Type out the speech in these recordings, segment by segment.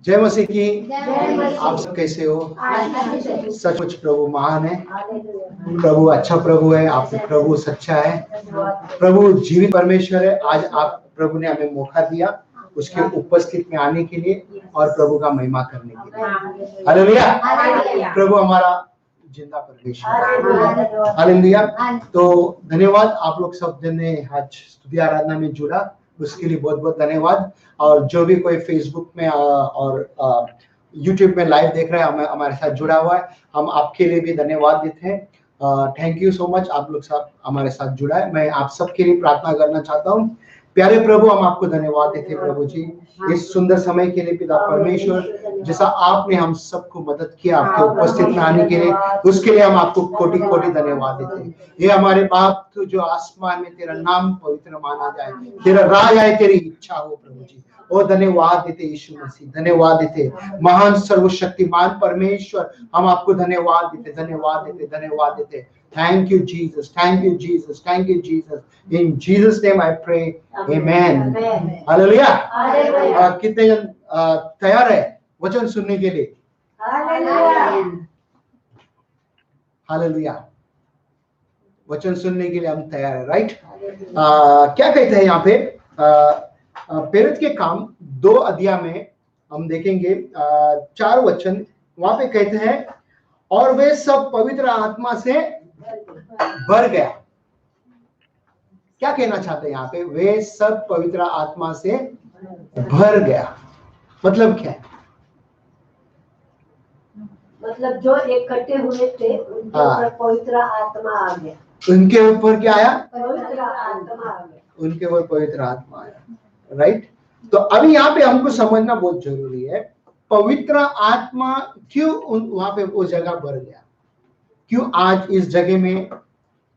जय मसीह की। आप सब कैसे हो? सचमुच प्रभु महान है, प्रभु अच्छा प्रभु है, आप प्रभु सच्चा है, प्रभु जीवित परमेश्वर है। आज आप प्रभु ने हमें मौका दिया उसके उपस्थित में आने के लिए और प्रभु का महिमा करने के लिए। हालेलुया। प्रभु हमारा जिंदा परमेश्वर। हालेलुया। तो धन्यवाद आप लोग सब ने आज स्तुति आराधना में जुड़ा, उसके लिए बहुत बहुत धन्यवाद। और जो भी कोई फेसबुक में और यूट्यूब में लाइव देख रहे हैं, हमारे साथ जुड़ा हुआ है, हम आपके लिए भी धन्यवाद देते हैं। थैंक यू सो मच, आप लोग सब हमारे साथ जुड़ा है। मैं आप सबके लिए प्रार्थना करना चाहता हूँ। प्यारे प्रभु, हम आपको धन्यवाद देते हैं प्रभु जी, इस सुंदर समय के लिए। पिता परमेश्वर, जैसा आपने हम सबको मदद किया आपके उपस्थित में आने के लिए, उसके लिए हम आपको कोटि कोटि धन्यवाद देते हैं। ये हमारे बाप तू जो आसमान में, तेरा नाम पवित्र माना जाए, तेरा राज आए, तेरी इच्छा हो प्रभु जी। ओ धन्यवाद देते यीशु मसीह, धन्यवाद देते महान सर्वशक्तिमान परमेश्वर, हम आपको धन्यवाद देते, धन्यवाद देते, धन्यवाद देते। Thank you, Jesus. Thank you, Jesus. Thank you, Jesus. In Jesus' name I pray. Amen. Hallelujah. कितने जन तैयार है वचन सुनने के लिए? हालेलुया। वचन सुनने के लिए हम तैयार है, राइट? क्या कहते हैं यहाँ पे? प्रेरित के काम 2 अध्याय में हम देखेंगे 4 वचन। वहां पे कहते हैं, और वे सब पवित्र आत्मा से भर गया। क्या कहना चाहते हैं यहाँ पे? वे सब पवित्र आत्मा से भर गया। मतलब क्या है? मतलब जो इकट्ठे हुए थे उनके ऊपर पवित्र आत्मा आ गया। उनके ऊपर क्या आया? पवित्र आत्मा आ गया। उनके ऊपर पवित्र आत्मा आया, राइट? तो अभी यहाँ पे हमको समझना बहुत जरूरी है, पवित्र आत्मा क्यों वहां पे वो जगह भर गया, क्यों आज इस जगह में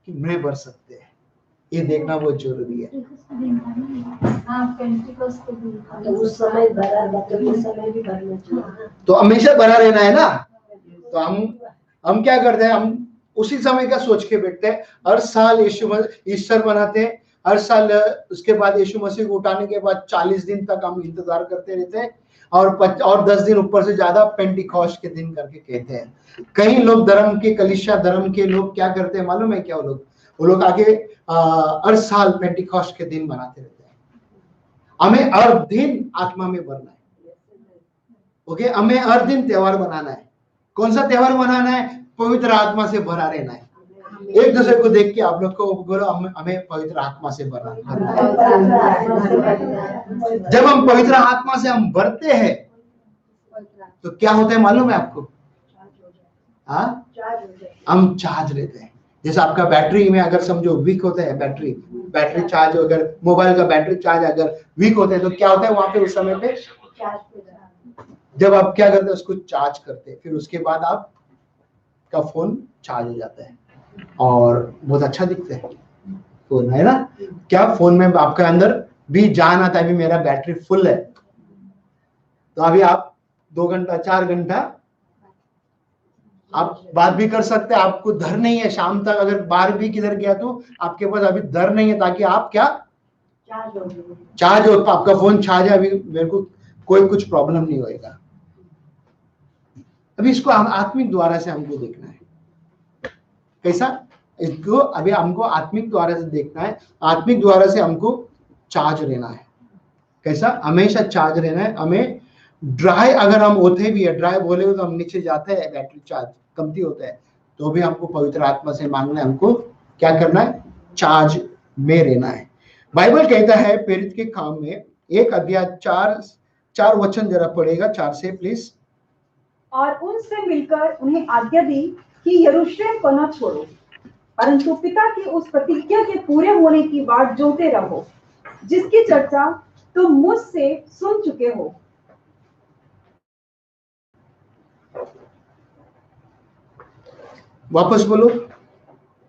में भर सकते हैं, ये देखना बहुत जरूरी है। उस समय भरा, उस समय भी भरना चाहिए, तो हमेशा भरा रहना है ना। तो हम क्या करते हैं, हम उसी समय का सोच के बैठते हैं। हर साल यीशु ईस्टर मनाते हैं, हर साल उसके बाद यीशु मसीह को उठाने के बाद 40 दिन तक हम इंतजार करते रहते हैं, और 10 दिन ऊपर से ज्यादा पेंटिकॉस्ट के दिन करके कहते हैं। कई लोग धर्म के, कलीसिया धर्म के लोग क्या करते हैं मालूम है क्या? वो लोग आगे हर साल पेंटिकॉस्ट के दिन मनाते रहते हैं। हमें हर दिन आत्मा में भरना है, ओके? हमें हर दिन त्योहार मनाना है। कौन सा त्योहार मनाना है? पवित्र आत्मा से भरा रहना है। एक दूसरे को देख के आप लोग को बोलो, हमें पवित्र आत्मा से भरना है। जब हम पवित्र आत्मा से हम भरते हैं तो क्या होता है मालूम है आपको? हम चार्ज लेते हैं। जैसे आपका बैटरी में अगर समझो वीक होता है, बैटरी चार्ज, अगर मोबाइल का बैटरी चार्ज अगर वीक होता है तो क्या होता है वहां पे? उस समय पे जब आप क्या करते हैं, उसको चार्ज करते हैं, फिर उसके बाद आप का फोन चार्ज हो जाता है और बहुत अच्छा दिखता है फोन, है ना? क्या फोन में आपके अंदर भी जान आता है, अभी मेरा बैटरी फुल है, तो अभी आप 2 घंटा 4 घंटा आप बात भी कर सकते हैं। आपको डर नहीं है, शाम तक अगर बाहर भी किधर गया तो आपके पास अभी डर नहीं है, ताकि आप क्या चार्ज हो, आपका फोन चार्ज है, अभी मेरे को कोई कुछ प्रॉब्लम नहीं होएगा। अभी इसको हम आत्मिक द्वारा से हमको देखना है। कैसा? इसको अभी हमको आत्मिक द्वारा से देखना है, आत्मिक द्वारा से हमको चार्ज रहना है। कैसा? हमेशा चार्ज रहना है। हमें ड्राई अगर हम होते भी है, ड्राई बोले तो हम नीचे जाते हैं, बैटरी चार्ज कमती होता है, तो भी हमको पवित्र आत्मा से मांगना है, हमको क्या करना है? चार्ज में रहना है। बाइबल कहता है प्रेरित के काम में 1 अध्याय 4 वचन जरा पढ़ेगा, 4 से प्लीज। और उनसे मिलकर उन्हें आज्ञा दी कि यरूशलेम को न छोड़ो, परंतु पिता की उस प्रतिज्ञा के पूरे होने की बाट जोते रहो, जिसकी चर्चा तुम मुझसे सुन चुके हो। वापस बोलो।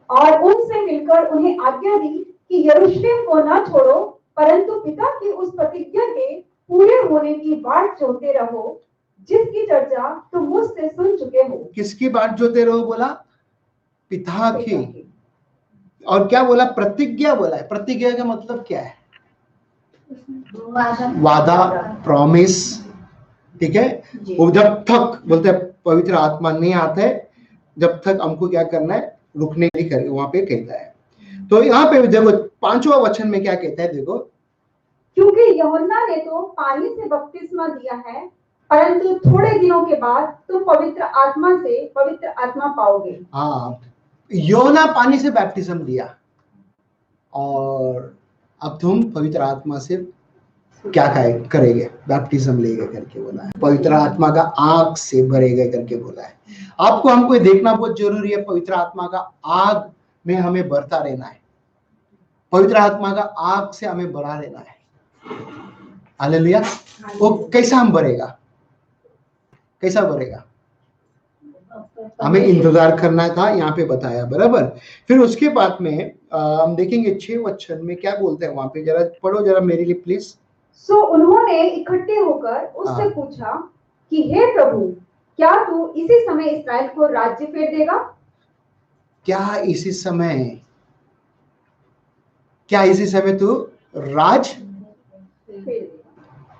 और उनसे मिलकर उन्हें आज्ञा दी कि यरूशलेम को न छोड़ो, परंतु पिता की उस प्रतिज्ञा के पूरे होने की बाट जोते रहो, जिसकी चर्चा तुम मुझसे सुन चुके हो। किसकी बाट जोते रहो बोला? पिता की। और क्या बोला? प्रतिज्ञा बोला है। प्रतिज्ञा का मतलब क्या है? वादा, प्रॉमिस, ठीक है। जी। वो जब तक बोलते हैं पवित्र आत्मा नहीं आता है, जब तक हमको क्या करना है, रुकने नहीं कर, वहां पे कहता है। तो यहाँ पे देखो 5वां वचन में क्या कहता है, देखो, क्योंकि यूहन्ना ने तो पानी से बपतिस्मा दिया है, परंतु थोड़े दिनों के बाद तुम पवित्र आत्मा पाओगे। हाँ, यूहन्ना पानी से बैप्टिज्म दिया और अब तुम पवित्र आत्मा से क्या करेंगे, बैप्टिज्म लेंगे करके बोला है। पवित्र आत्मा का आग से भरेगा करके बोला है। आपको हमको देखना बहुत जरूरी है, पवित्र आत्मा का आग में हमें बढ़ता रहना है, पवित्र आत्मा का आग से हमें बढ़ा रहना है। हालेलुया। वो कैसा हम बढ़ेगा, कैसा बढ़ेगा, हमें इंतजार करना था, यहाँ पे बताया बराबर। फिर उसके बाद में हम देखेंगे 6 वचन में क्या बोलते हैं, वहां पे जरा पढ़ो जरा मेरे लिए प्लीज। सो उन्होंने इकट्ठे होकर उससे हाँ। पूछा कि हे प्रभु, क्या तू इसी समय इस्राएल को राज्य फेर देगा? क्या इसी समय, क्या इसी समय तू राज, फेर देगा।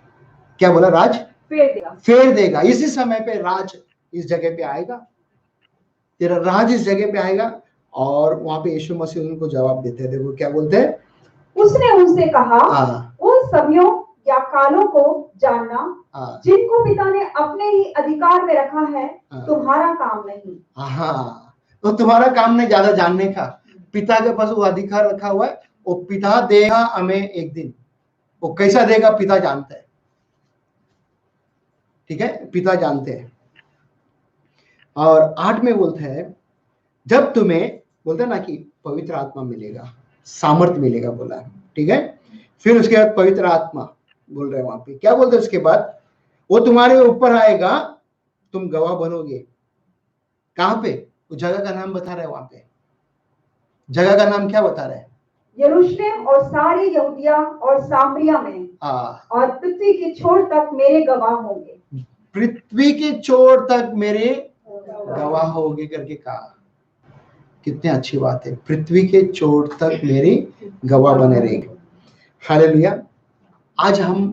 क्या बोला, राज फेर देगा। फेर देगा। इसी समय पे राज इस जगह पे आएगा, तेरा राज इस जगह पे आएगा। और वहां पे यीशु मसीह उनको जवाब देते हैं, देखो क्या बोलते हैं। उसने उनसे कहा, हाँ। उन सभ्यों या कालों को जानना हाँ। जिनको पिता ने अपने ही अधिकार में रखा है, हाँ। तुम्हारा काम नहीं। हाँ, तो तुम्हारा काम नहीं ज्यादा जानने का, पिता के पास वो अधिकार रखा हुआ है, वो पिता देगा हमें एक दिन। वो कैसा देगा पिता जानते हैं, ठीक है, पिता जानते हैं। और 8 में बोलते हैं, जब तुम्हें बोलते हैं ना कि पवित्र आत्मा मिलेगा, सामर्थ मिलेगा बोला है, ठीक है। फिर उसके बाद पवित्र आत्मा बोल रहे हैं वहां पे, क्या बोलते हैं उसके बाद, वो तुम्हारे ऊपर आएगा, तुम गवाह बनोगे। कहां पे, उस जगह का नाम बता रहे हैं, वहां पे जगह का नाम क्या बता रहे हैं, यरूशलेम और सारे यहूदिया और सामरिया में और पृथ्वी की छोर तक मेरे गवाह होंगे। पृथ्वी की छोर तक मेरे गवाह होगे करके कहा। कितनी अच्छी बात है, पृथ्वी के छोर तक मेरी गवाह बने रहेंगे। हालेलुया। आज हम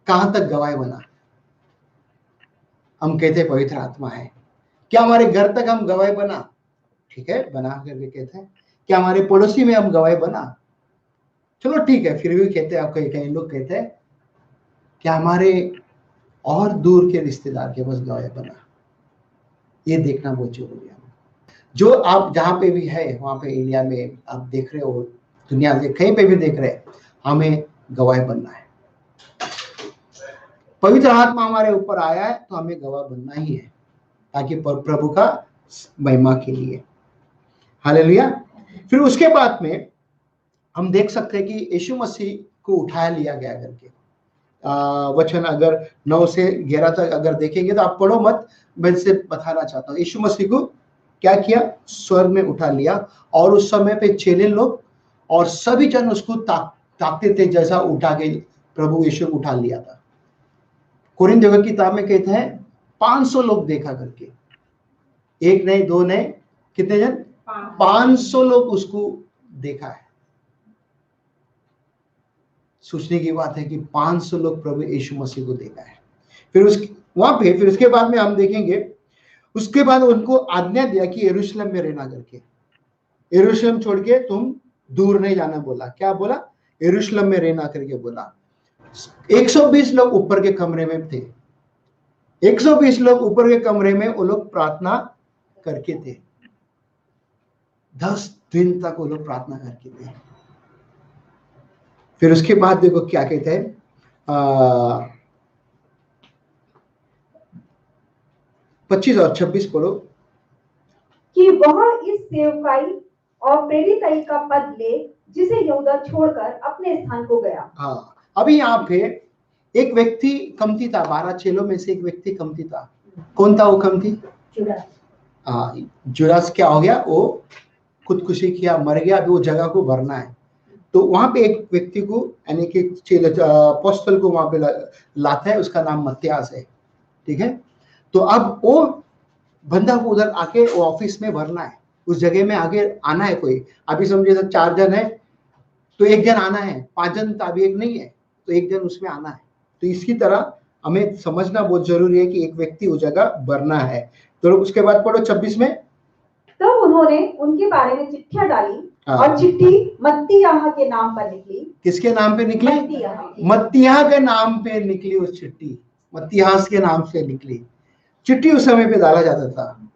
कहां तक गवाह बना, हम कहते हैं पवित्र आत्मा है। क्या हमारे घर तक हम गवाह बना, ठीक है, बना करके कहते हैं। क्या हमारे पड़ोसी में हम गवाह बना, चलो ठीक है, फिर भी कहते हैं, कई कई लोग कहते हैं क्या हमारे और दूर के रिश्तेदार के पास गवाह बना, ये देखना बहुत जरूरी है। जो आप जहां पे भी है, वहां पे इंडिया में आप देख रहे हो, दुनिया में कहीं पे भी देख रहे हैं, हमें गवाह बनना है। पवित्र आत्मा हमारे ऊपर आया है तो हमें गवाह बनना ही है, ताकि प्रभु का महिमा के लिए। हालेलुया। फिर उसके बाद में हम देख सकते हैं कि यीशु मसीह को उठाया लिया गया करके वचन अगर 9 से 11 तक अगर देखेंगे तो आप पढ़ो मत, मैं से बताना चाहता हूँ। यीशु मसीह को क्या किया, स्वर्ग में उठा लिया, और उस समय पे चेले लोग और सभी जन उसको ताकते थे, जैसा उठा के प्रभु यीशु को उठा लिया था। कुरिन्थियों की किताब में कहते हैं 500 लोग देखा करके, एक नहीं दो नहीं, कितने जन, 500 लोग उसको देखा है। सोचने की बात है कि 500 लोग प्रभु यीशु मसीह को देखा है। फिर फिर उसके बाद में हम देखेंगे, उसके बाद उनको आज्ञा दिया कि यरूशलेम में रहना करके, यरूशलेम छोड़ के तुम दूर नहीं जाना बोला। क्या बोला, यरूशलेम में रहना करके बोला। 120 लोग ऊपर के कमरे में थे, 120 लोग ऊपर के कमरे में वो लोग प्रार्थना करके थे। 10 दिन तक वो लोग प्रार्थना करके थे। फिर उसके बाद देखो क्या कहते हैं, 25 और 26 पढ़ो, कि वह इस सेवकाई और प्रेरिताई का पद ले जिसे यहूदा छोड़कर अपने स्थान को गया। हाँ, अभी यहाँ पे एक व्यक्ति कमती था, 12 चेलों में से एक व्यक्ति कमती था। कौन था वो कमती, जुडास। क्या हो गया, वो खुदकुशी किया, मर गया, अभी वो जगह को भरना है। तो वहां पे एक व्यक्ति को, यानी कि अपोस्तल को वहां पे लाता है, उसका नाम मत्तियास है, ठीक है। तो अब वो बंदा को उधर आके वो ऑफिस में भरना है, उस जगह में आगे आना है कोई। अभी समझिए तो 4 जन है तो 1 जन आना है, 5 जन तो अभी एक नहीं है तो 1 जन उसमें आना है। तो इसकी तरह हमें समझना बहुत जरूरी है कि एक व्यक्ति उस जगह भरना है। तो उसके बाद पढ़ो 26 में। तब उन्होंने उनके बारे में चिट्ठियां डाली हाँ। और चिट्ठी मत्तियाह के नाम पर निकली। किसके नाम पे निकली? मत्तियाह के नाम पे निकली। उस चिट्ठी मत्तियाह के नाम से निकली। चिट्ठी उस समय पे डाला जाता था।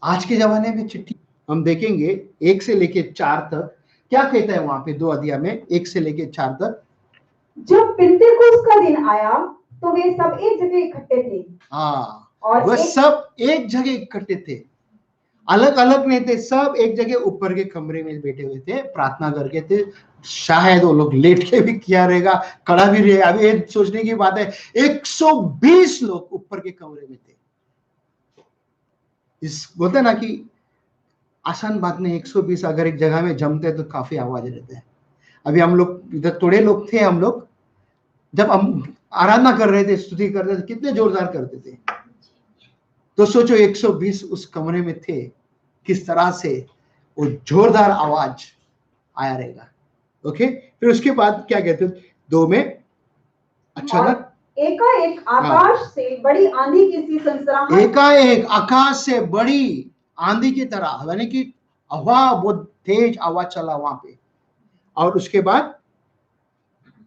आज के जमाने में चिट्ठी हम देखेंगे 1 से लेके 4 तक क्या कहता है वहां पे 2 अध्याय में 1 से लेके 4 तक। जब पिन्तेकुस्त का दिन आया तो वे सब एक जगह इकट्ठे थे। हाँ, और वह सब एक जगह इकट्ठे थे, अलग अलग नहीं थे, सब एक जगह ऊपर के कमरे में बैठे हुए थे, प्रार्थना करके थे। शायद वो लोग लेट के भी किया रहेगा, खड़ा भी रहेगा। अभी ये सोचने की बात है 120 लोग ऊपर के कमरे में थे। इस बोलते ना कि आसान बात नहीं, 120 अगर एक जगह में जमते तो काफी आवाज रहते हैं। अभी हम लोग इधर थोड़े लोग थे, हम लोग जब हम आराधना कर रहे थे, स्तुति कर रहे थे, कितने जोरदार करते थे। तो सोचो 120 उस कमरे में थे, किस तरह से वो जोरदार आवाज आया रहेगा। ओके, फिर उसके बाद क्या कहते हैं 2 में। अच्छा ना, एकाएक आकाश से बड़ी आंधी की सी सनसनाहट, एकाएक आकाश से बड़ी आंधी की तरह, यानी कि हवा, बहुत तेज आवाज चला वहां पे। और उसके बाद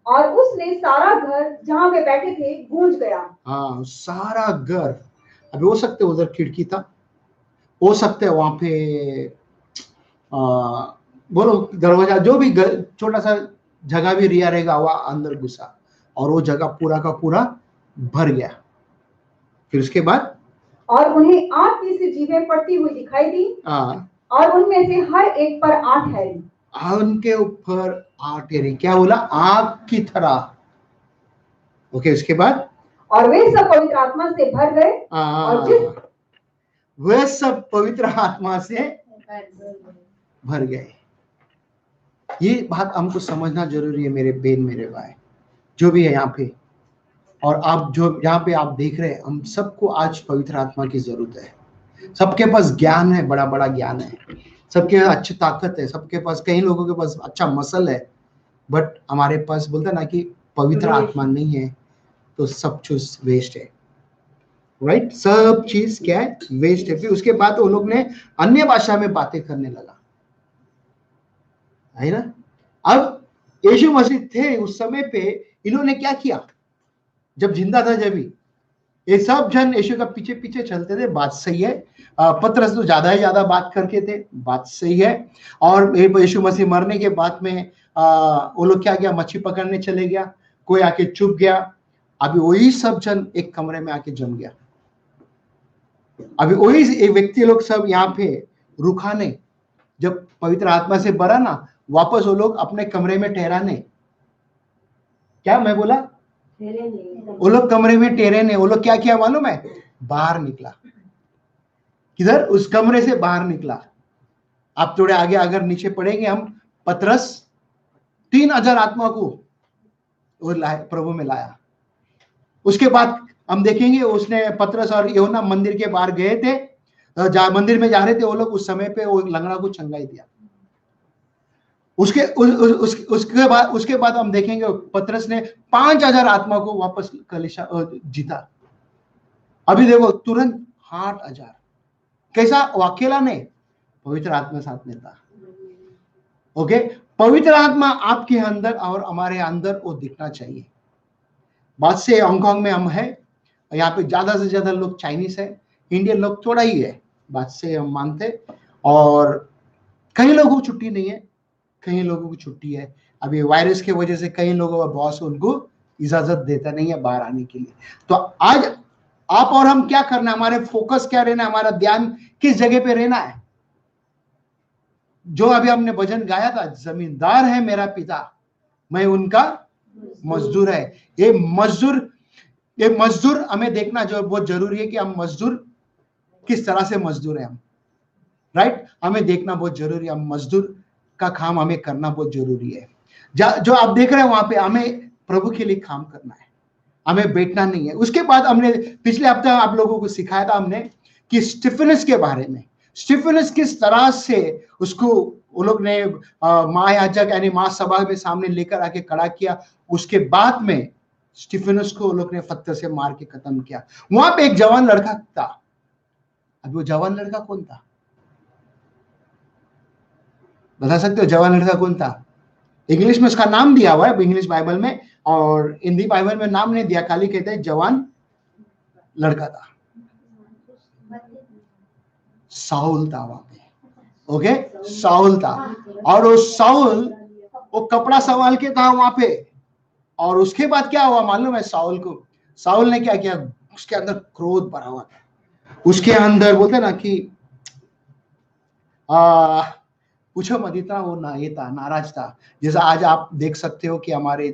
और उसने सारा घर जहां वे बैठे थे गूंज गया। हाँ, सारा घर। अभी हो सकते उधर खिड़की था, हो सकते है वहां पे बोलो दरवाजा, जो भी छोटा सा जगह भी रिया रहेगा, हवा अंदर घुसा और वो जगह पूरा का पूरा भर गया। फिर उसके बाद और उन्हें 8 की सी जीभें पड़ती हुई दिखाई दी। हाँ, और उनमें से हर एक पर 8 हैरी। उनके ऊपर 8 हैरी। क्या बोला? आग की तरह। ओके, उसके बाद और वे सब पवित्र आत्मा से भर गए। और वे सब पवित्र आत्मा से भर गए। ये बात हमको समझना जरूरी है मेरे बहन, मेरे भाई, जो भी है यहाँ पे, और आप जो यहाँ पे आप देख रहे हैं, हम सबको आज पवित्र आत्मा की जरूरत है। सबके पास ज्ञान है, बड़ा बड़ा ज्ञान है, सबके पास अच्छी ताकत है, सबके पास, कई लोगों के पास अच्छा मसल है, बट हमारे पास बोलते ना कि पवित्र आत्मा नहीं है, तो सब चीज वेस्ट है। राइट, सब चीज क्या है? वेस्ट है। फिर उसके बाद वो लोग ने अन्य भाषा में बातें करने लगा, है ना। अब यीशु मसीह थे उस समय पे, इन्होंने क्या किया? जब जिंदा था, जब ही ये सब जन यीशु का पीछे पीछे चलते थे। बात सही है, पतरस तो ज्यादा ही ज्यादा बात करके थे, बात सही है। और यीशु मसीह मरने के बाद में वो लोग क्या किया? मच्छी पकड़ने चले गया, कोई आके चुप गया। अभी वही सब जन एक कमरे में आके जम गया। अभी वही एक व्यक्ति लोग सब यहाँ पे रुखाने, जब पवित्र आत्मा से भरा ना, वापस वो लोग अपने कमरे में ठहराने। क्या मैं बोला? वो लोग कमरे में ठहरे नहीं। वो लोग क्या किया मालूम है? बाहर निकला। किधर? उस कमरे से बाहर निकला। आप थोड़े आगे अगर नीचे पढ़ेंगे हम, पतरस 3000 आत्मा को वो प्रभु में लाया। उसके बाद हम देखेंगे उसने, पतरस और यूहन्ना मंदिर के बाहर गए थे, जहां मंदिर में जा रहे थे वो लोग, उस समय पे वो लंगड़ा को चंगाई दिया। उसके बाद हम देखेंगे पतरस ने 5000 आत्मा को वापस कलीसिया जीता। अभी देखो तुरंत 8000। कैसा? वो अकेला नहीं, पवित्र आत्मा साथ में था। ओके, पवित्र आत्मा आपके अंदर और हमारे अंदर वो दिखना चाहिए। बात से हांगकांग में हम है, यहाँ पे ज्यादा से ज्यादा लोग चाइनीज है, इंडियन लोग थोड़ा ही है, बात से हम मानते। और कई लोगों को छुट्टी नहीं है, कई लोगों को छुट्टी है। अभी वायरस की वजह से कई लोगों का बॉस उनको इजाजत देता नहीं है बाहर आने के लिए। तो आज आप और हम क्या करना है? हमारे फोकस क्या रहना है? हमारा ध्यान किस जगह पे रहना है? जो अभी हमने भजन गाया था, जमींदार है मेरा पिता, मैं उनका मजदूर है। ये मजदूर हमें देखना जो बहुत जरूरी है कि हम मजदूर किस तरह से मजदूर है हम। राइट, हमें देखना बहुत जरूरी है, हम मजदूर का काम हमें करना बहुत जरूरी है। जो आप देख रहे हैं वहां पे, हमें प्रभु के लिए काम करना है, हमें बैठना नहीं है। उसके बाद हमने पिछले हफ्ते आप लोगों को सिखाया था हमने कि स्टीफेनस के बारे में, स्टीफेनस किस तरह से उसको वो लोग ने महायाजक यानी महासभा में सामने लेकर आके खड़ा किया। उसके बाद में स्टीफेनस को वो लोग ने पत्थर से मार के खत्म किया। वहां पे एक जवान लड़का था। अभी वो जवान लड़का कौन था? बता सकते हो जवान लड़का कौन था? इंग्लिश में उसका नाम दिया हुआ है, इंग्लिश बाइबल में, और हिंदी बाइबल में नाम नहीं दिया, खाली कहते हैं जवान लड़का था। साउल था वहां पे। ओके, साउल था। और वो साउल वो कपड़ा संभाल के था वहां पे। और उसके बाद क्या हुआ मालूम है? साउल ने क्या किया? उसके अंदर क्रोध भरा हुआ था। उसके अंदर बोलते ना कि पूछो मत, इतना वो ना ये था, नाराज था। जैसा आज आप देख सकते हो कि हमारे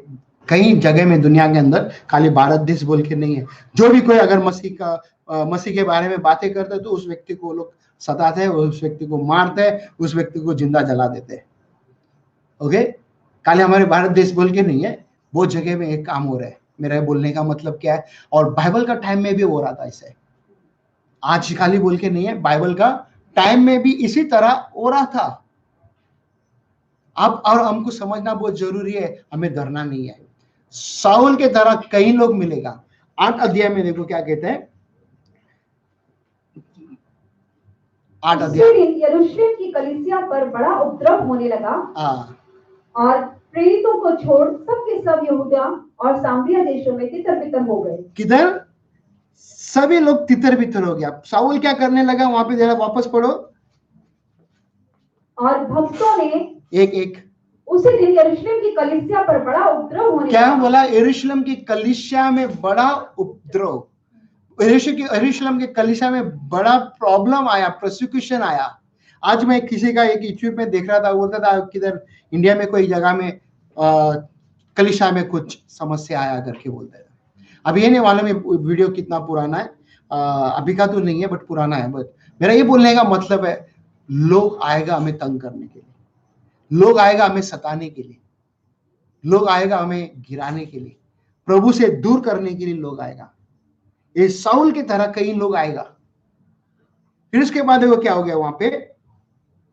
कई जगह में दुनिया के अंदर, खाली भारत देश बोल के नहीं है, जो भी कोई अगर मसीह के बारे में बातें करता है तो उस व्यक्ति को लोग सताते हैं, उस व्यक्ति को मारते हैं, उस व्यक्ति को जिंदा जला देते हैं। ओके, खाली हमारे भारत देश बोल के नहीं है, वो जगह में एक काम हो रहा है। मेरा बोलने का मतलब क्या है? और बाइबल का टाइम में भी हो रहा था इसे, आज खाली बोल के नहीं है, बाइबल का टाइम में भी इसी तरह हो रहा था। अब और हमको समझना बहुत जरूरी है, हमें डरना नहीं है। साउल के तरह कई लोग मिलेगा। 8 अध्याय में देखो क्या कहते हैं। 8 उसी अध्याय। दिन यरूशलेम की कलीसिया पर बड़ा उपद्रव होने लगा और प्रेरितों को छोड़ सबके सब यहूदा और सामरिया देशों में तितर-बितर हो गए। किधर? सभी लोग तितर बितर हो गया। साउल क्या करने लगा वहां पे? जरा वापस पढ़ो। और भक्तों ने एक उसी दिन यरूशलेम की कलीसिया पर बड़ा उपद्रव होने क्या लगा। बोला? यरूशलेम की कलीसिया में बड़ा उपद्रव। यरूशलेम के कलीसिया में बड़ा प्रॉब्लम आया, प्रोसिक्यूशन आया। आज मैं किसी का एक यूट्यूब में देख रहा था, बोलता था किधर इंडिया में कोई जगह में कलीसिया में कुछ समस्या आया करके बोलते थे। अब ये नहीं मालूम ये वीडियो कितना पुराना है, अभी का तो नहीं है बट पुराना है। बट मेरा ये बोलने का मतलब है, लोग आएगा हमें तंग करने के लिए, लोग आएगा हमें सताने के लिए, लोग आएगा हमें गिराने के लिए, प्रभु से दूर करने के लिए लोग आएगा। ये साउल की तरह कई लोग आएगा। फिर उसके बाद वो क्या हो गया वहां पे?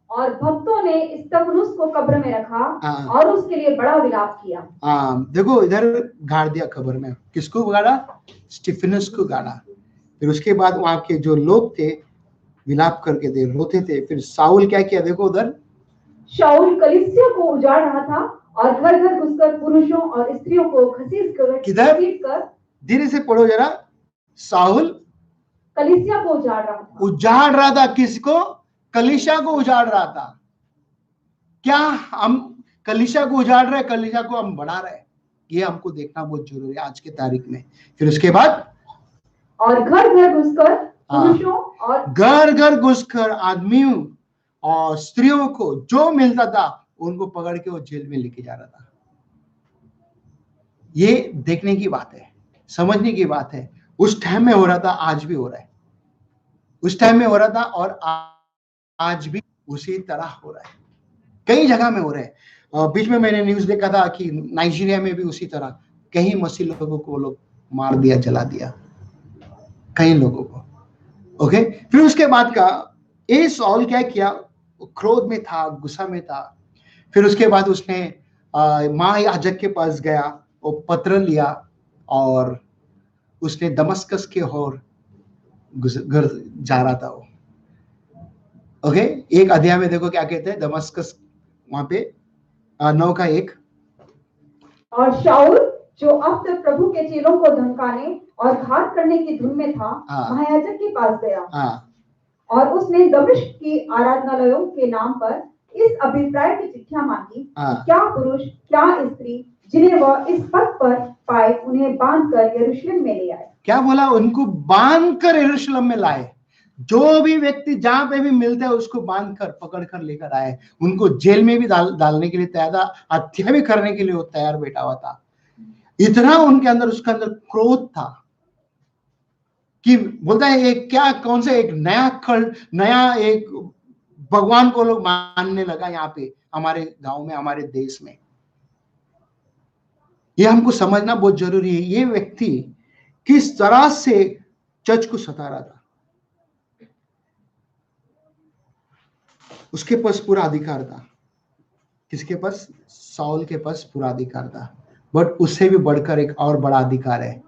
और भक्तों ने स्तिफनुस को कब्र में रखा और उसके लिए बड़ा विलाप किया। देखो इधर गाड़ दिया कब्र में। किसको गाड़ा? स्टीफेनस को गाड़ा। फिर उसके बाद वहां के जो लोग थे विलाप करके दे रोते थे। फिर साउल क्या किया? देखो उधर शाऊल कलीसिया को उजाड़ रहा था और घर घर घुसकर पुरुषों और स्त्रियों को घसीट कर धीरे से पढ़ो जरा। साउल कलीसिया को उजाड़ रहा था। किसको? कलीसिया को उजाड़ रहा था। क्या हम कलीसिया को उजाड़ रहे? कलीसिया को हम बढ़ा रहे? ये हमको देखना बहुत जरूरी है आज के तारीख में। फिर उसके बाद और घर घर घुसकर पुरुषों और घर घर घुसकर आदमियों और स्त्रियों को जो मिलता था उनको पकड़ के वो जेल में लेके जा रहा था। ये देखने की बात है, समझने की बात है। उस टाइम में हो रहा था, आज भी हो रहा है। उस टाइम में हो रहा था और आज भी उसी तरह हो रहा है। कई जगह में हो रहा है। बीच में मैंने न्यूज देखा था कि नाइजीरिया में भी उसी तरह कई मसीह लोगों को लोग मार दिया, जला दिया, कई लोगों को। ओके, फिर उसके बाद का ये साउल क्या किया? क्रोध में था, गुस्सा में था। फिर उसके बाद उसने महायाजक के पास गया, वो पत्र लिया और उसने दमस्कस के ओर घर जा रहा था वो। ओके, एक अध्याय में देखो क्या कहते हैं दमस्कस वहां पे 9 का 1। और शाऊल जो अब तक प्रभु के चेलों को धमकाने और घात करने की धुन में था, महायाजक के पास गया और उसने दमिश्क की आराधनालयों के नाम पर इस अभिप्राय की चिट्ठियां मांगी, क्या पुरुष क्या स्त्री जिन्हें वह इस पद पर पाए उन्हें बांधकर यरूशलेम में ले आए। क्या बोला? उनको बांधकर यरूशलेम में लाए। जो भी व्यक्ति जहां पे भी मिलता है उसको बांधकर पकड़ कर लेकर आए। उनको जेल में भी डालने के लिए तैयार था, हत्या भी करने के लिए वो तैयार बैठा हुआ था। इतना उनके अंदर, उसके अंदर क्रोध था कि बोलता है एक क्या, कौन सा एक नया एक भगवान को लोग मानने लगा यहाँ पे, हमारे गांव में, हमारे देश में। ये हमको समझना बहुत जरूरी है। ये व्यक्ति किस तरह से चर्च को सता रहा था। उसके पास पूरा अधिकार था। किसके पास? साउल के पास पूरा अधिकार था। बट उससे भी बढ़कर एक और बड़ा अधिकार है,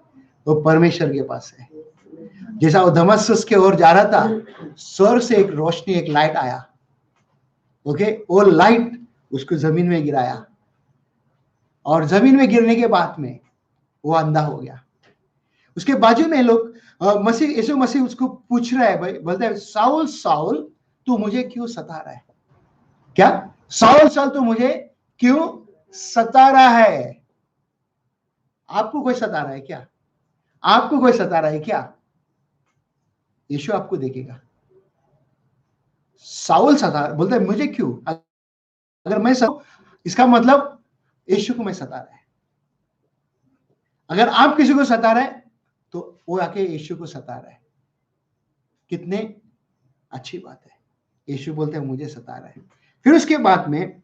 वो परमेश्वर के पास है। जैसा वो दमस्कस के ओर जा रहा था, स्वर्ग से एक रोशनी, एक लाइट आया, ओके, वो लाइट उसको जमीन में गिराया, और जमीन में गिरने के बाद में वो अंधा हो गया। उसके बाजू में लोग मसीह, यीशु मसीह उसको पूछ रहा है, भाई बोलता है, साउल साउल तू मुझे क्यों सता रहा है? क्या साउल साउल तू मुझे क्यों सता रहा है? आपको कोई सता रहा है क्या? आपको कोई सता रहा है क्या? यीशु आपको देखेगा। साउल सता, बोलता है मुझे क्यों? अगर मैं इसका मतलब यीशु को मैं सता रहा है। अगर आप किसी को सता रहे हैं तो वो आके यीशु को सता रहा है। कितने अच्छी बात है। यीशु बोलते हैं मुझे सता रहा है। फिर उसके बाद में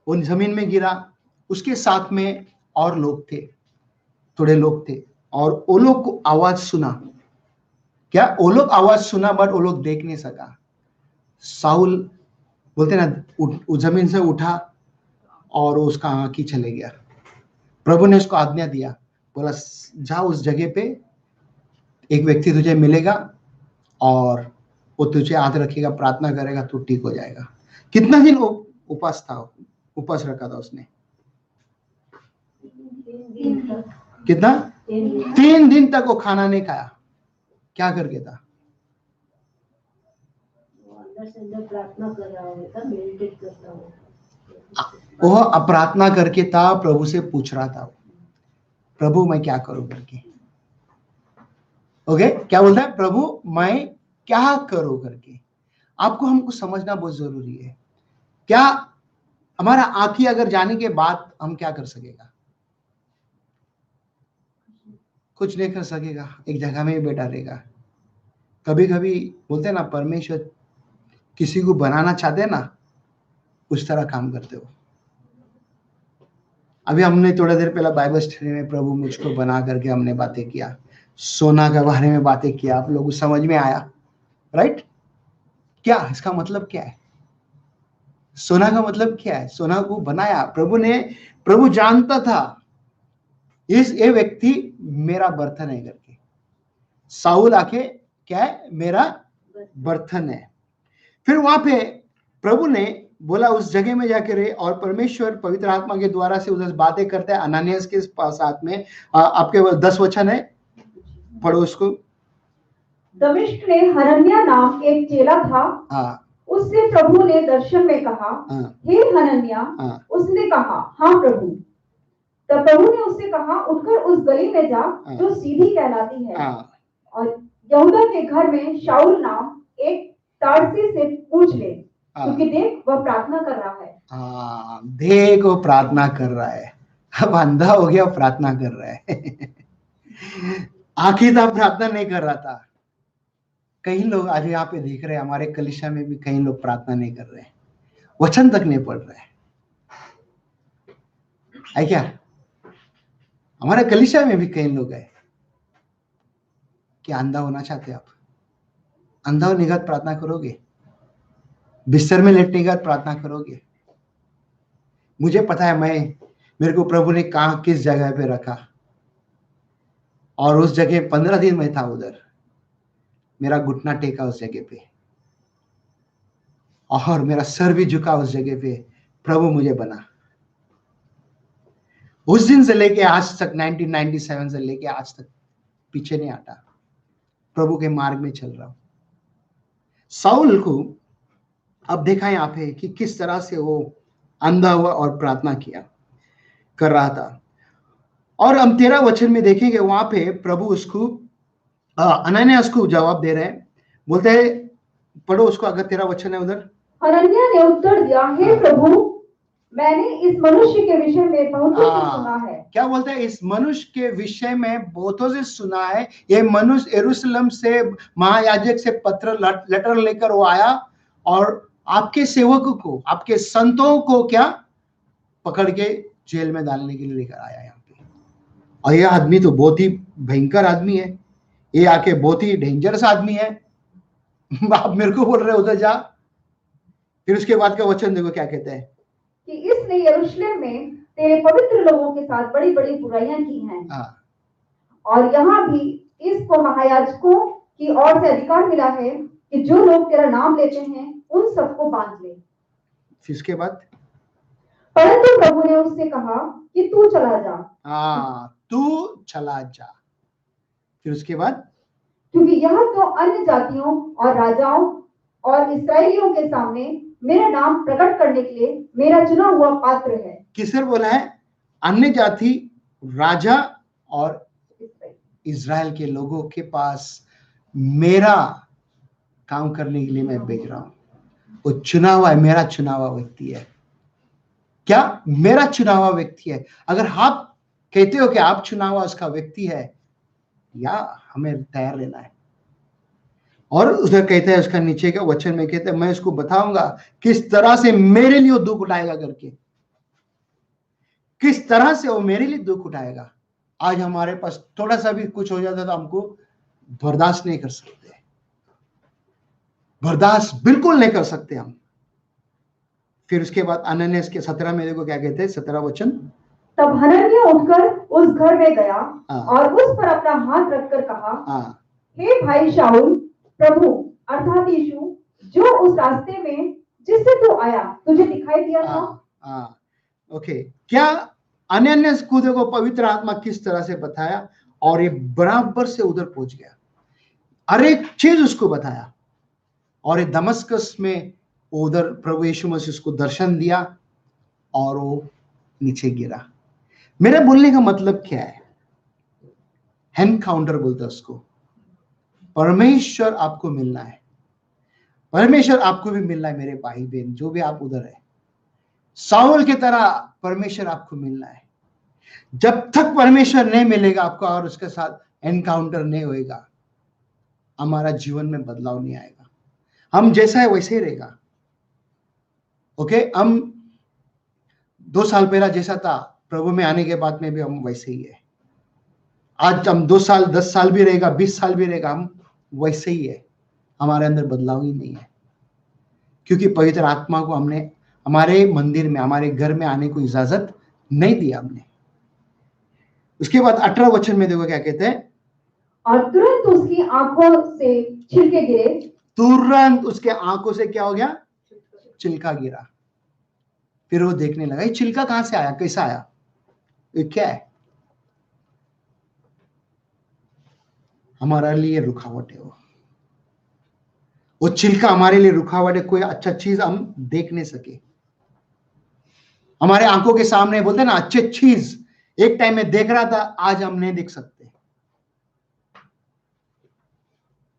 वो जमीन में गिरा, उसके साथ में और लोग थे, थोड़े लोग थे, और वो लोग को आवाज सुना। क्या वो लोग आवाज सुना, बट वो लोग देख नहीं सका। साउल बोलते ना, जमीन से उठा और उसका आंख ही चले गया। प्रभु ने उसको आज्ञा दिया, बोला जा उस जगह पे, एक व्यक्ति तुझे मिलेगा और वो तुझे हाथ रखेगा, प्रार्थना करेगा, तू ठीक हो जाएगा। कितना दिन वो उपास था, उपास रखा था उसने? कितना? 3 दिन तक वो खाना नहीं खाया। क्या करके था? प्रार्थना कर रहा होगा, मेडिटेट कर रहा होगा। वो प्रार्थना करके था, प्रभु से पूछ रहा था, प्रभु मैं क्या करूं करके। ओके, क्या बोलता है? प्रभु मैं क्या करूं करके। आपको हमको समझना बहुत जरूरी है। क्या हमारा आंखें अगर जाने के बाद हम क्या कर सकेगा? कुछ नहीं कर सकेगा, एक जगह में ही बैठा रहेगा। कभी कभी बोलते हैं ना, परमेश्वर किसी को बनाना चाहते हैं ना, उस तरह काम करते हो। अभी हमने थोड़ा देर पहले बाइबल स्टडी में प्रभु मुझको बना करके हमने बातें किया, सोना के बारे में बातें किया, आप लोगों को समझ में आया, राइट? क्या इसका मतलब क्या है? सोना का मतलब क्या है? सोना को बनाया प्रभु ने। प्रभु जानता था ये व्यक्ति मेरा बर्तन है करके। साउल आके क्या है? मेरा बर्तन है। फिर वहां पे प्रभु ने बोला उस जगह में जाकर रहे, और परमेश्वर पवित्र आत्मा के द्वारा से उधर बातें करता है अनानियास के साथ में। आपके 10 वचन है, पढ़ो उसको। दमिश्क में हनन्याह नाम एक चेला था। हाँ, उससे प्रभु ने दर्शन में कहा, हाँ, हे हनन्याह। हाँ, उसने कहा, हाँ प्रभु। तब प्रभु ने उससे कहा, उठकर उस गली में जा जो सीधी कहलाती है, हाँ, और यहूदा के घर में शाऊल नाम एक तारसी से पूछ ले, क्योंकि देख वह प्रार्थना कर रहा है। हाँ, देख वो प्रार्थना कर रहा है। अब अंधा हो गया, प्रार्थना कर रहा है। आखिर था प्रार्थना नहीं कर रहा था। कई लोग आज यहाँ पे देख रहे हैं, हमारे कलीसिया में भी कई लोग प्रार्थना नहीं कर रहे हैं, वचन तक नहीं पढ़ रहे है क्या? हमारे कलीसिया में भी कई लोग हैं। क्या अंधा होना चाहते आप? अंधा होने के बाद प्रार्थना करोगे? बिस्तर में लेटने के बाद प्रार्थना करोगे? मुझे पता है, मेरे को प्रभु ने कहा किस जगह पे रखा, और उस जगह 15 दिन में था उधर। मेरा घुटना टेका उस जगह पे, और मेरा सर भी झुका उस जगह पे। प्रभु मुझे बना। उस दिन से लेके आज तक, 1997 से लेके आज तक पीछे नहीं हटा, प्रभु के मार्ग में चल रहा हूं। साउल को अब देखा यहाँ पे कि किस तरह से वो अंधा हुआ और प्रार्थना किया कर रहा था। और हम 13 वचन में देखेंगे, वहां पे प्रभु उसको अनन्यास को जवाब दे रहे हैं। बोलते हैं, पढ़ो उसको, अगर 13 वचन है उधर। हनन्याह ने उत्तर दिया, हे प्रभु, मैंने इस मनुष्य के विषय में बहुतों से सुना है। क्या बोलते हैं? इस मनुष्य के विषय में बहुतों से सुना है। ये मनुष्य यरूशलेम से महायाजक से पत्र लेटर लेकर वो आया, और आपके सेवकों को, आपके संतों को क्या पकड़ के जेल में डालने के लिए लेकर आया यहाँ पे। और यह आदमी तो बहुत ही भयंकर आदमी है, ये आके बहुत ही डेंजरस आदमी है। आप मेरे को बोल रहे उधर जा। फिर उसके बाद का वचन देखो क्या कहते हैं कि इसने यरूशलेम में तेरे पवित्र लोगों के साथ बड़ी बड़ी बुराइयां की हैं। हाँ, और यहाँ भी इसको महायाजकों की ओर से अधिकार मिला है कि जो लोग तेरा नाम लेते हैं उन सबको बांध ले। फिर उसके बाद परंतु प्रभु ने उससे कहा कि तू चला जा, हाँ, तू चला जा। फिर उसके बाद क्योंकि यह तो अन्य जातियों और राजाओं और इसराइलियों के सामने मेरा नाम प्रकट करने के लिए मेरा चुना हुआ पात्र है। किसने बोला है? अन्य जाति, राजा और इज़राइल के लोगों के पास मेरा काम करने के लिए मैं भेज रहा हूं। वो चुना हुआ है, मेरा चुना हुआ व्यक्ति है। क्या? मेरा चुना हुआ व्यक्ति है। अगर आप कहते हो कि आप चुना हुआ उसका व्यक्ति है, या हमें तैयार लेना है। और उसने कहता है, उसका नीचे का वचन में कहता है, मैं उसको बताऊंगा किस तरह से मेरे लिए वो दुख उठाएगा करके, किस तरह से वो मेरे लिए दुख उठाएगा। आज हमारे पास थोड़ा सा भी कुछ हो जाता है तो हमको बर्दाश्त नहीं कर सकते, बर्दाश्त बिल्कुल नहीं कर सकते हम। फिर उसके बाद अनन्यास के 17 में देखो क्या कहते हैं, 17 वचन। तब हनन्याह उठकर उस घर में गया हाँ। और उस पर अपना हाथ रखकर कहा, हाँ, हे भाई शाऊल, प्रभु अर्थात यीशु जो उस रास्ते में जिससे तू आया तुझे दिखाई दिया था। हाँ, ओके। क्या अनन्यास को देखो पवित्र आत्मा किस तरह से बताया, और ये बराबर से उधर पहुंच गया, हर एक चीज उसको बताया। और ये दमस्कस में उधर प्रभु यीशु मसीह उसको दर्शन दिया और वो नीचे गिरा। मेरे बोलने का मतलब क्या है? एनकाउंटर बोलते हैं उसको। परमेश्वर आपको मिलना है, परमेश्वर आपको भी मिलना है मेरे भाई बहन, जो भी आप उधर है। साउल की तरह परमेश्वर आपको मिलना है। जब तक परमेश्वर नहीं मिलेगा आपको और उसके साथ एनकाउंटर नहीं होएगा, हमारा जीवन में बदलाव नहीं आएगा। हम जैसा है वैसे ही रहेगा। ओके, हम 2 साल पहला जैसा था, प्रभु में आने के बाद में भी हम वैसे ही है। आज हम 2 साल 10 साल भी रहेगा, 20 साल भी रहेगा, हम वैसे ही है। हमारे अंदर बदलाव ही नहीं है, क्योंकि पवित्र आत्मा को हमने हमारे मंदिर में, हमारे घर में आने को इजाजत नहीं दिया हमने। उसके बाद 18 वचन में देखो क्या कहते हैं, और तुरंत उसकी आंखों से छिलके गिरे। तुरंत उसके आंखों से क्या हो गया? छिलका गिरा। फिर वो देखने लगा, ये छिलका कहां से आया, कैसा आया, ये क्या है? हमारे लिए रुकावट है वो छिलका हमारे लिए रुकावट है। कोई अच्छा चीज हम देख नहीं सके, हमारे आंखों के सामने बोलते ना अच्छी चीज एक टाइम में देख रहा था, आज हम नहीं देख सकते।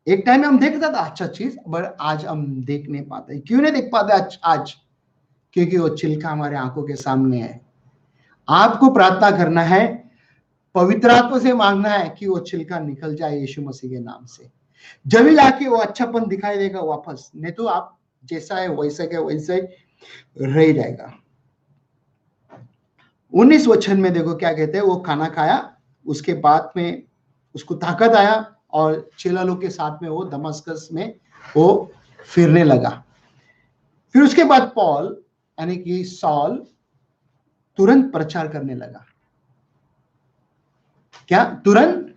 एक टाइम में हम देखता था अच्छा चीज, पर आज हम देख नहीं पाते। क्यों नहीं देख पाते आज? क्योंकि वो छिलका हमारे आंखों के सामने है। आपको प्रार्थना करना है, पवित्र आत्मा से मांगना है कि वो छिलका निकल जाए यीशु मसीह के नाम से। जब ही जाके वो अच्छापन दिखाई देगा वापस, नहीं तो आप जैसा है वैसे के वैसे रह जाएगा। 19 वचन में देखो क्या कहते हैं, वो खाना खाया, उसके बाद में उसको ताकत आया और चेला लोग के साथ में वो दमस्कस में वो फिरने लगा। फिर उसके बाद पॉल यानी कि सॉल तुरंत प्रचार करने लगा। क्या तुरंत?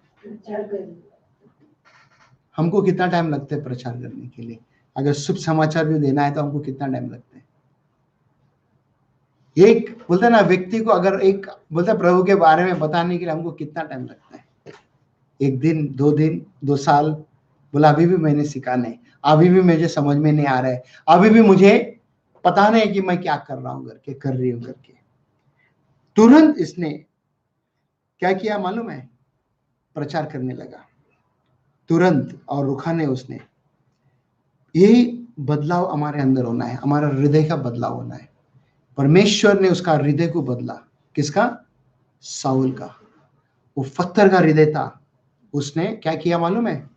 हमको कितना टाइम लगता है प्रचार करने के लिए? अगर शुभ समाचार भी देना है तो हमको कितना टाइम लगता है? एक बोलते ना व्यक्ति को अगर एक बोलते प्रभु के बारे में बताने के लिए हमको कितना टाइम लगता है? 1 दिन, 2 दिन, 2 साल? बोला अभी भी मैंने सीखा नहीं, अभी भी मुझे समझ में नहीं आ रहा है, अभी भी मुझे पता नहीं कि मैं क्या कर रहा हूं करके, कर रही हूं करके। तुरंत इसने क्या किया मालूम है? प्रचार करने लगा तुरंत, और रुका नहीं उसने। यही बदलाव हमारे अंदर होना है, हमारा हृदय का बदलाव होना है। परमेश्वर ने उसका हृदय को बदला। किसका? साउल का। वो पत्थर का हृदय था, उसने क्या किया मालूम है?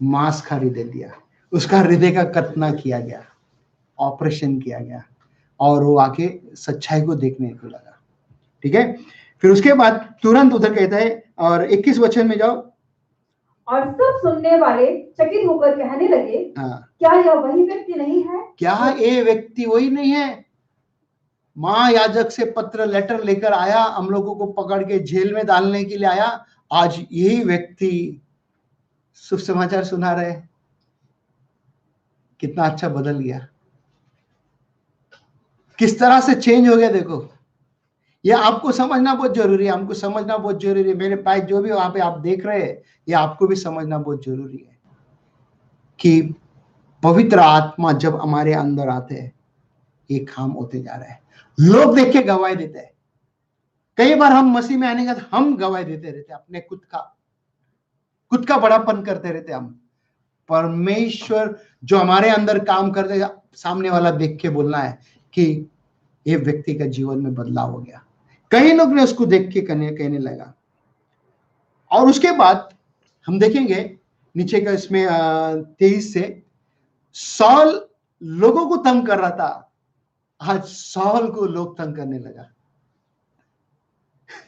मांस का हृदय दिया। उसका हृदय का कतना किया गया, ऑपरेशन किया गया, और वो आके सच्चाई को देखने को लगा। ठीक है, फिर उसके बाद तुरंत उधर कहता है, और 21 वचन में जाओ। और सब सुनने वाले चकित होकर कहने लगे, हाँ, क्या यह वही व्यक्ति नहीं है? क्या ये व्यक्ति वही नहीं है? महायाजक से पत्र लेटर लेकर आया, हम लोगों को पकड़ के जेल में डालने के लिए आया। आज यही व्यक्ति शुभ समाचार सुना रहे हैं। कितना अच्छा बदल गया, किस तरह से चेंज हो गया। देखो, ये आपको समझना बहुत जरूरी है, हमको समझना बहुत जरूरी है। मेरे भाई जो भी वहां पे आप देख रहे हैं, ये आपको भी समझना बहुत जरूरी है कि पवित्र आत्मा जब हमारे अंदर आते हैं, ये काम होते जा रहा है। लोग देख के गवाही देते हैं। कई बार हम मसीह में आने के बाद हम गवाही देते रहते, अपने खुद का बड़ापन करते रहते। हम परमेश्वर जो हमारे अंदर काम करते, सामने वाला देख के बोलना है कि ये व्यक्ति का जीवन में बदलाव हो गया। कई लोग ने उसको देख के कहने लगा। और उसके बाद हम देखेंगे नीचे का इसमें 23 से, सौल लोगों को तंग कर रहा था, आज सौल को लोग तंग करने लगा।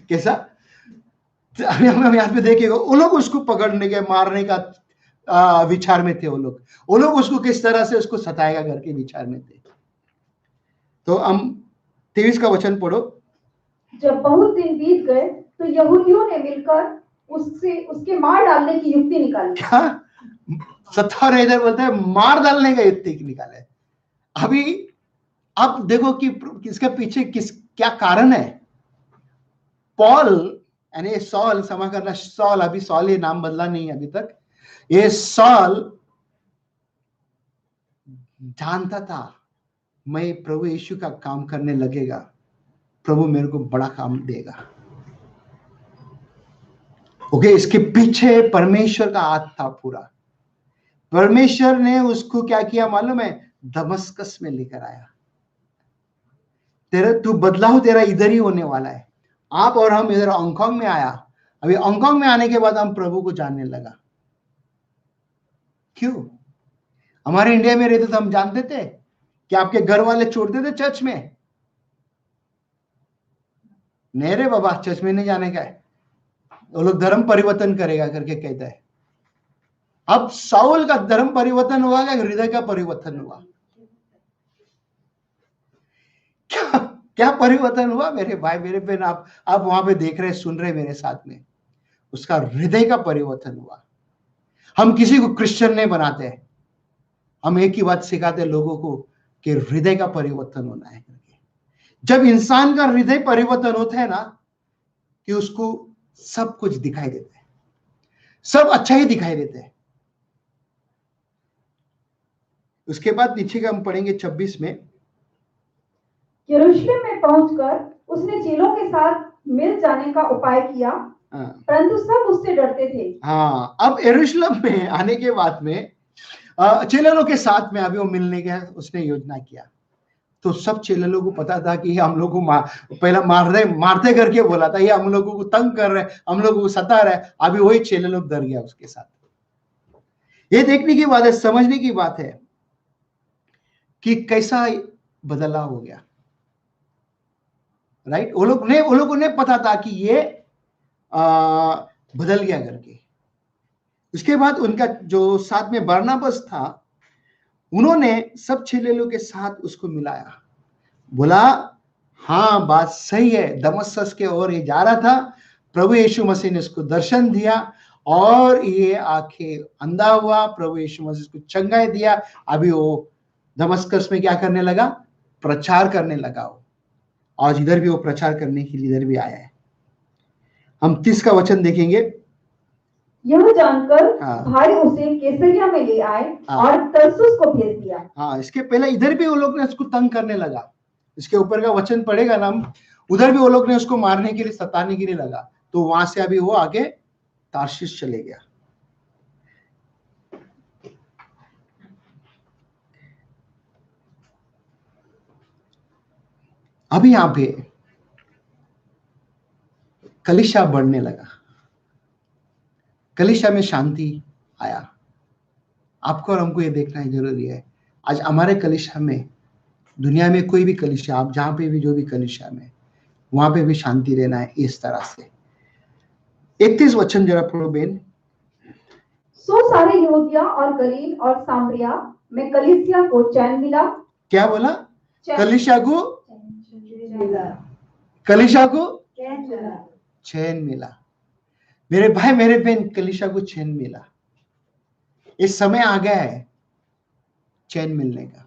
कैसा? अभी हम यहाँ पे देखेंगे, वो लोग उसको पकड़ने के, मारने का विचार में थे। वो लोग उसको किस तरह से उसको सताएगा करके विचार में थे। तो हम 23 का वचन पढ़ो। जब बहुत दिन बीत गए तो यहूदियों ने मिलकर उसके मार डालने की युक्ति निकाली। क्या? 17 इधर बोलते हैं मार डालने का युक्ति निकाले। अभी आप देखो कि इसके पीछे क्या कारण है। पॉल यानी सॉल, क्षमा करना, सॉल, अभी सॉल ये नाम बदला नहीं अभी तक। ये सॉल जानता था मैं प्रभु यीशु का काम करने लगेगा, प्रभु मेरे को बड़ा काम देगा। ओके, इसके पीछे परमेश्वर का हाथ था पूरा। परमेश्वर ने उसको क्या किया मालूम है? दमस्कस में लेकर आया। तू बदलाव तेरा इधर ही होने वाला है। आप और हम इधर हांगकांग में आया। अभी हांगकांग में आने के बाद हम प्रभु को जानने लगा। क्यों? हमारे इंडिया में रहते तो हम जानते थे कि आपके घर वाले छोड़ते थे चर्च में? नहीं रे बाबा, चर्च में नहीं जाने का है, वो लोग धर्म परिवर्तन करेगा करके कहता है। अब साउल का धर्म परिवर्तन हुआ क्या? हृदय का परिवर्तन हुआ। क्या परिवर्तन हुआ मेरे भाई मेरे बहन? आप वहां पे देख रहे, सुन रहे मेरे साथ में, उसका हृदय का परिवर्तन हुआ। हम किसी को क्रिश्चियन नहीं बनाते, हम एक ही बात सिखाते लोगों को कि हृदय का परिवर्तन होना है। जब इंसान का हृदय परिवर्तन होता है ना, कि उसको सब कुछ दिखाई देता है, सब अच्छा ही दिखाई देता है। उसके बाद नीचे का हम पढ़ेंगे 26 में। यरूशलेम में पहुंचकर उसने चेलों के साथ मिल जाने का उपाय किया, परंतु सब उससे डरते थे। हाँ, अब यरूशलेम में आने के बाद में चेलों के साथ में अभी वो मिलने का उसने योजना किया। तो सब चेलों को पता था कि हम लोग को पहला मारते करके बोला था, ये हम लोगों को तंग कर रहे, हम लोगों को सता रहे। अभी वही चेले लोग डर गया उसके साथ। ये देखने की बात है, समझने की बात है कि कैसा बदलाव हो गया। राइट? वो लोगों ने पता था कि ये बदल गया करके। उसके बाद उनका जो साथ में बरनबास था, उन्होंने सब चेलों के साथ उसको मिलाया। बोला हाँ बात सही है, दमस्कस के ओर ये जा रहा था, प्रभु यीशु मसीह ने उसको दर्शन दिया और ये आंखें अंधा हुआ, प्रभु यीशु मसीह को चंगाई दिया। अभी वो दमस्कस में क्या करने लगा? प्रचार करने लगा। वो आज इधर भी वो प्रचार करने के लिए इधर भी आया है। हम 30 का वचन देखेंगे। यह जानकर भाई उसे कैसरिया में ले आए और तरसुस को भेज दिया। हाँ, इसके पहले इधर भी वो लोग ने उसको तंग करने लगा। इसके ऊपर का वचन पड़ेगा ना, उधर भी वो लोग ने उसको मारने के लिए, सताने के लिए लगा। तो वहां से अभी वो आगे तार्शीश चले गया। अभी यहां पे कलीसिया बढ़ने लगा, कलीसिया में शांति आया। आपको और हमको ये देखना जरूरी है। आज हमारे कलीसिया में, दुनिया में कोई भी कलीसिया, आप जहां पे भी जो भी कलीसिया में, वहां पे भी शांति रहना है इस तरह से। 31 वचन जरा पढ़ो बेन। सो सारे यहूदिया और गलील और सामरिया में कलीसिया को चैन मिला। क्या बोला? कलीसिया को मिला, कलीसिया को चैन मिला, चैन मिला। मेरे भाई मेरे बहन, कलीसिया को चैन मिला। इस समय आ गया है चैन मिलने का।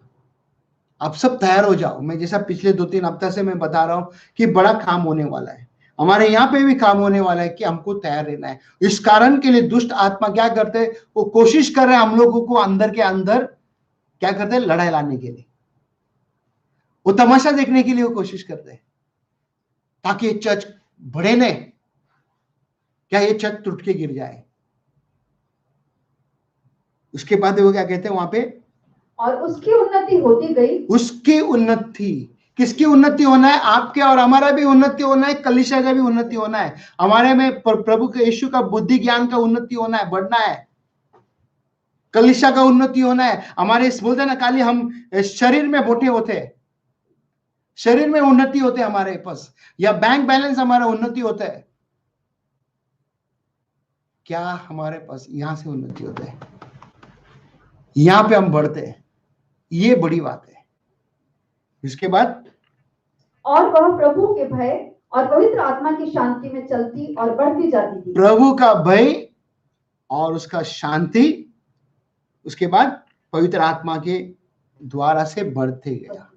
आप सब तैयार हो जाओ। मैं जैसा पिछले 2-3 हफ्ता से मैं बता रहा हूं कि बड़ा काम होने वाला है, हमारे यहाँ पे भी काम होने वाला है कि हमको तैयार रहना है। इस कारण के लिए दुष्ट आत्मा क्या करते हैं, वो कोशिश कर रहे हैं हम लोगों को अंदर के अंदर क्या करते हैं, लड़ाई लाने के लिए। वो तमाशा देखने के लिए वो कोशिश करते हैं ताकि ये चर्च बढ़े नहीं, क्या ये चर्च टूट के गिर जाए। उसके बाद वो क्या कहते हैं वहां पे, और उसकी उन्नति होती गई। उसकी उन्नति, किसकी उन्नति होना है, आपके और हमारा भी उन्नति होना है, कलीसिया का भी उन्नति होना है। हमारे में प्रभु के यीशु का बुद्धि ज्ञान का उन्नति होना है, बढ़ना है। कलीसिया का उन्नति होना है। हमारे बोलते ना, खाली हम शरीर में मोटे होते हैं, शरीर में उन्नति होते हमारे पास, या बैंक बैलेंस हमारा उन्नति होता है, क्या हमारे पास यहां से उन्नति होता है, यहां पे हम बढ़ते हैं। ये बड़ी बात है। इसके बाद, और वह प्रभु के भय और पवित्र आत्मा की शांति में चलती और बढ़ती जाती थी। प्रभु का भय और उसका शांति, उसके बाद पवित्र आत्मा के द्वारा से बढ़ते गया।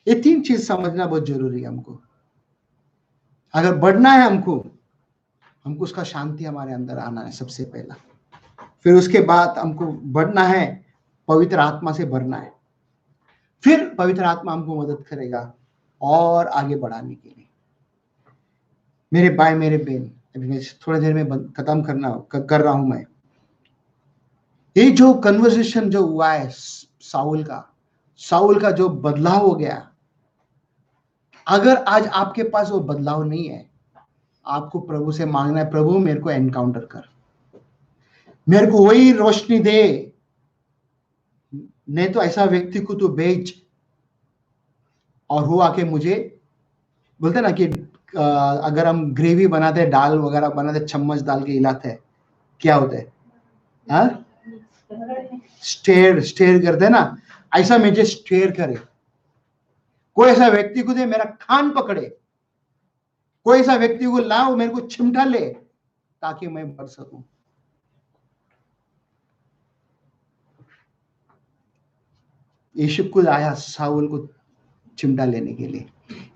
ये 3 चीज समझना बहुत जरूरी है हमको। अगर बढ़ना है हमको उसका शांति हमारे अंदर आना है सबसे पहला। फिर उसके बाद हमको बढ़ना है, पवित्र आत्मा से बढ़ना है। फिर पवित्र आत्मा हमको मदद करेगा और आगे बढ़ाने के लिए। मेरे भाई मेरे बहन, अभी मैं थोड़ी देर में खत्म कर रहा हूं। मैं ये जो कन्वर्सेशन जो हुआ है साउल का जो बदलाव हो गया, अगर आज आपके पास वो बदलाव नहीं है, आपको प्रभु से मांगना है, प्रभु मेरे को एनकाउंटर कर, मेरे को वही रोशनी दे, नहीं तो ऐसा व्यक्ति को तू भेज और वो आके मुझे बोलते ना कि अगर हम ग्रेवी बनाते, दाल वगैरह बनाते, चम्मच डाल के हिलाते हैं, क्या होता है, हाँ, स्टेयर करते हैं ना, ऐसा मुझे स्टेयर करे। कोई ऐसा व्यक्ति को दे, मेरा कान पकड़े, कोई ऐसा व्यक्ति को लाओ, मेरे को चिमटा ले ताकि मैं बढ़ सकूं। यीशु खुद आया साउल को चिमटा लेने के लिए।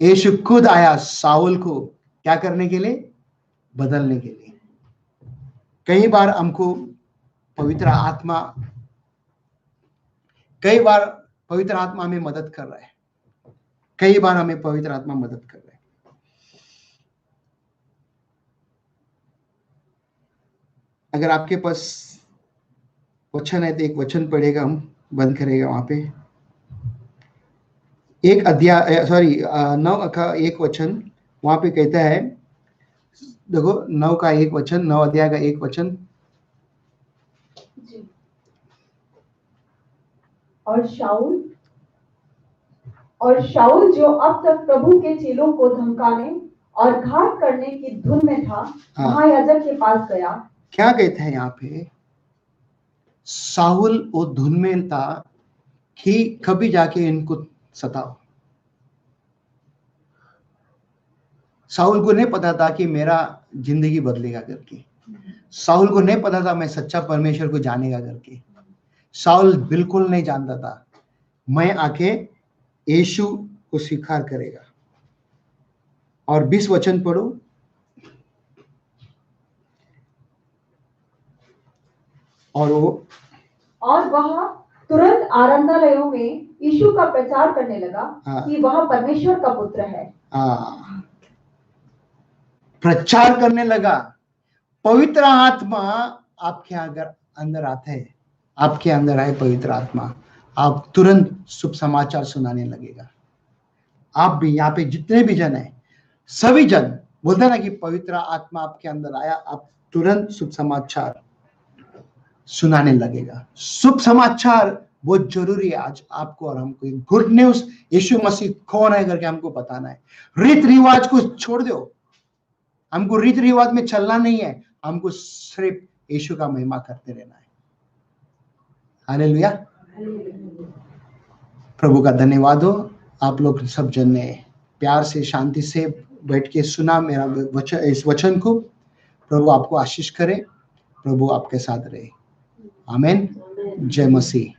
यीशु खुद आया साउल को क्या करने के लिए, बदलने के लिए। कई बार हमको पवित्र आत्मा हमें मदद कर रहा है, कई बार हमें पवित्र आत्मा मदद कर रहा है। अगर आपके पास वचन है तो एक वचन पढ़ेगा, हम बंद करेगा वहां पे। एक अध्याय 9 का एक वचन वहां पे कहता है, देखो 9 का एक वचन, 9 अध्याय का एक वचन। और शाऊल जो अब तक प्रभु के चेलों को धमकाने और घात करने की धुन में था, महायाजक के पास गया। क्या कहते हैं यहाँ पे, साहुल वो धुन में था कि कभी जाके इनको सताओ। साहुल को नहीं पता था कि मेरा जिंदगी बदलेगा करके, साहुल को नहीं पता था मैं सच्चा परमेश्वर को जानेगा करके। साहुल बिल्कुल नहीं जानता था मैं आके यीशु को स्वीकार करेगा। और 20 वचन पढ़ो। और वह तुरंत आराधनालयों में यीशु का प्रचार करने लगा कि वह परमेश्वर का पुत्र है। प्रचार करने लगा। पवित्र आत्मा आपके अगर अंदर आता है, आपके अंदर आए पवित्र आत्मा, आप तुरंत शुभ समाचार सुनाने लगेगा। आप भी, यहाँ पे जितने भी जन है, सभी जन बोलते ना कि पवित्र आत्मा आपके अंदर आया, आप तुरंत शुभ समाचार सुनाने लगेगा। शुभ समाचार बहुत जरूरी है आज आपको और हमको। गुड न्यूज, यीशु मसीह कौन है करके हमको बताना है। रीत रिवाज को छोड़ दो, हमको रीत रिवाज में चलना नहीं है, हमको सिर्फ यीशु का महिमा करते रहना है। हालेलुया। प्रभु का धन्यवाद हो, आप लोग सब जन ने प्यार से शांति से बैठ के सुना मेरा वचन, इस वचन को। प्रभु आपको आशीष करे, प्रभु आपके साथ रहे। आमीन। जय मसीह।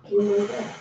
बरोबर आहे.